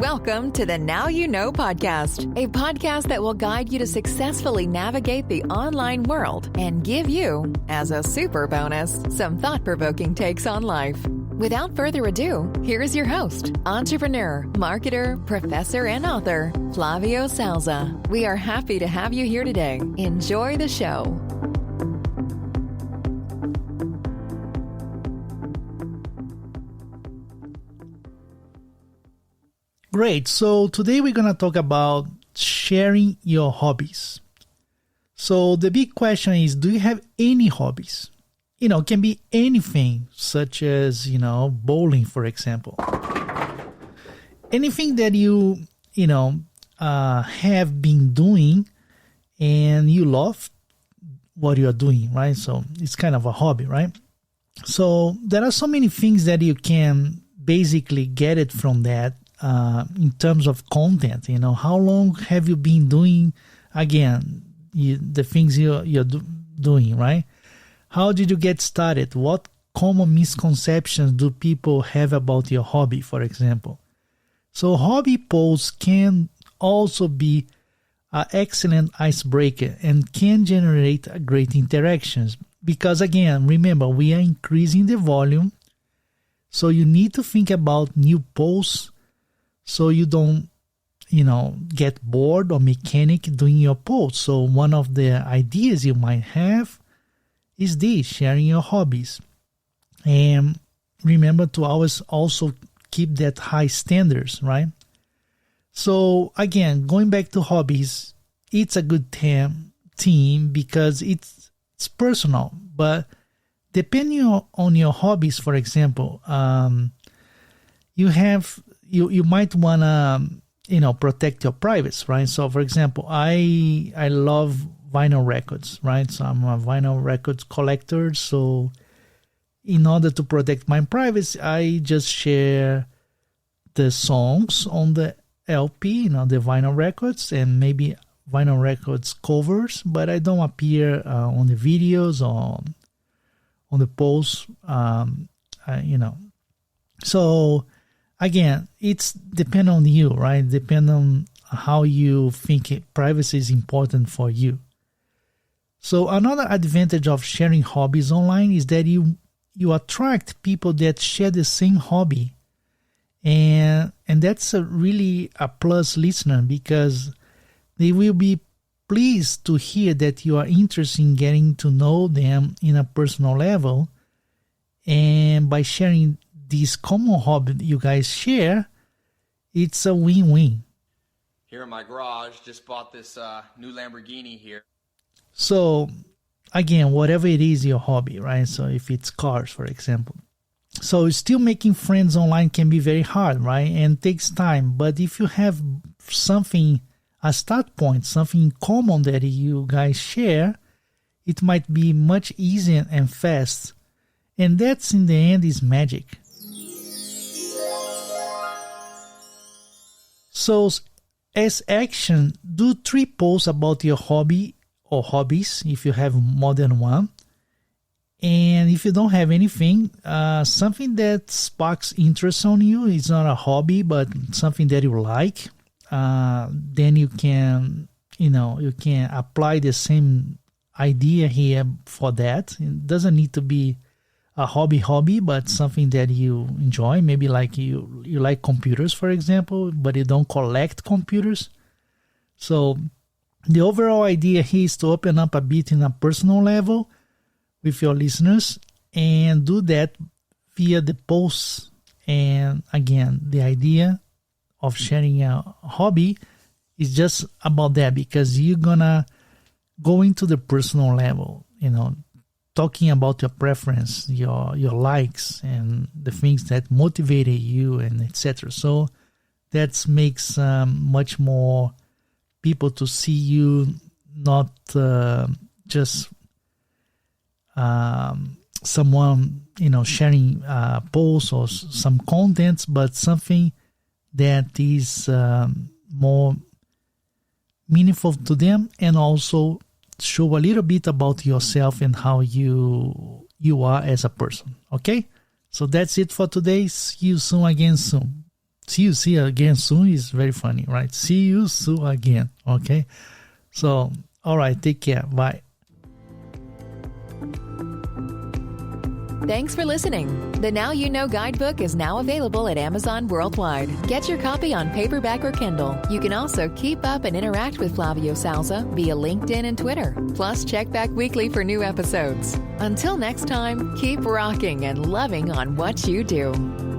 Welcome to the Now You Know podcast, a podcast that will guide you to successfully navigate the online world and give you, as a super bonus, some thought-provoking takes on life. Without further ado, here is your host, entrepreneur, marketer, professor, and author, Flavio Salza. We are happy to have you here today. Enjoy the show. Great. So today we're going to talk about sharing your hobbies. So the big question is, do you have any hobbies? It can be anything, such as, bowling, for example. Anything that you have been doing and you love what you're doing, right? So it's kind of a hobby, right? So there are so many things that you can basically get it from that. In terms of content, how long have you been doing, the things you're doing, right? How did you get started? What common misconceptions do people have about your hobby, for example? So hobby posts can also be an excellent icebreaker and can generate great interactions because, again, remember, we are increasing the volume. So you need to think about new posts so you don't, get bored or mechanic doing your posts. So one of the ideas you might have is this, sharing your hobbies. And remember to always also keep that high standards, right? So again, going back to hobbies, it's a good theme because it's personal. But depending on your hobbies, for example, you might want to, protect your privacy, right? So, for example, I love vinyl records, right? So I'm a vinyl records collector. So in order to protect my privacy, I just share the songs on the LP, the vinyl records, and maybe vinyl records covers, but I don't appear on the videos or on the posts, So again, it's depend on you, right? Depend on how you think privacy is important for you. So another advantage of sharing hobbies online is that you attract people that share the same hobby. And that's really a plus listener because they will be pleased to hear that you are interested in getting to know them in a personal level. And by sharing this common hobby you guys share, it's a win-win. Here in my garage, just bought this new Lamborghini here. So, again, whatever it is your hobby, right? So if it's cars, for example. So still making friends online can be very hard, right? And takes time. But if you have something, a start point, something common that you guys share, it might be much easier and fast. And that's in the end is magic. So, as action, do 3 posts about your hobby or hobbies if you have more than one. And if you don't have anything, something that sparks interest on you, it's not a hobby, but something that you like, then you can apply the same idea here for that. It doesn't need to be a hobby, but something that you enjoy. Maybe like you like computers, for example, but you don't collect computers. So the overall idea here is to open up a bit in a personal level with your listeners and do that via the posts. And again, the idea of sharing a hobby is just about that because you're gonna go into the personal level, talking about your preference, your likes, and the things that motivated you, and etc. So that makes much more people to see you, not just someone sharing posts or some contents, but something that is more meaningful to them, and also show a little bit about yourself and how you are as a person. Okay? So that's it for today. See you soon. see you again soon is very funny, right? See you soon again, okay? So, all right, take care. Bye. Thanks for listening. The Now You Know guidebook is now available at Amazon worldwide. Get your copy on paperback or Kindle. You can also keep up and interact with Flavio Salza via LinkedIn and Twitter. Plus, check back weekly for new episodes. Until next time, keep rocking and loving on what you do.